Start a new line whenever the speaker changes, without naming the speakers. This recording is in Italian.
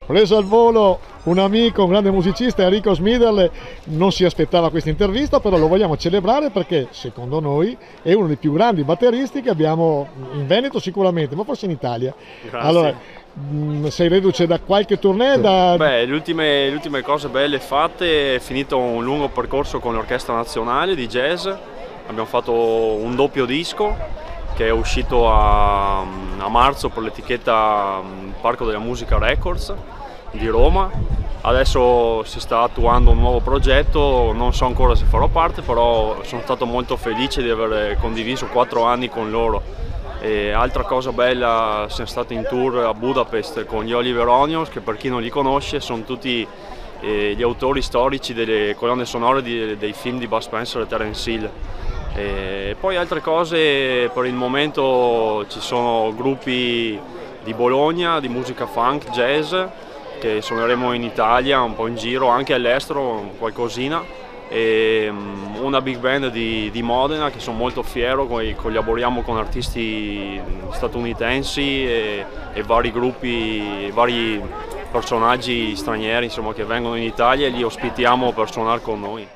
Preso al volo un amico, un grande musicista, Enrico Smiderle, non si aspettava questa intervista, però lo vogliamo celebrare perché secondo noi è uno dei più grandi batteristi che abbiamo in Veneto sicuramente, ma forse in Italia.
Grazie.
Allora, sei reduce da qualche tournée?
Beh, le ultime cose belle fatte, è finito un lungo percorso con l'Orchestra Nazionale di Jazz, abbiamo fatto un doppio disco che è uscito a marzo per l'etichetta Parco della Musica Records di Roma. Adesso si sta attuando un nuovo progetto, non so ancora se farò parte, però sono stato molto felice di aver condiviso 4 anni con loro. E altra cosa bella, siamo stati in tour a Budapest con gli Oliver Onions, che per chi non li conosce sono tutti gli autori storici delle colonne sonore dei film di Bud Spencer e Terence Hill. E poi altre cose, per il momento ci sono gruppi di Bologna di musica funk, jazz, che suoneremo in Italia, un po' in giro, anche all'estero qualcosina, e una big band di Modena che sono molto fiero, collaboriamo con artisti statunitensi e vari gruppi, vari personaggi stranieri insomma, che vengono in Italia e li ospitiamo per suonare con noi.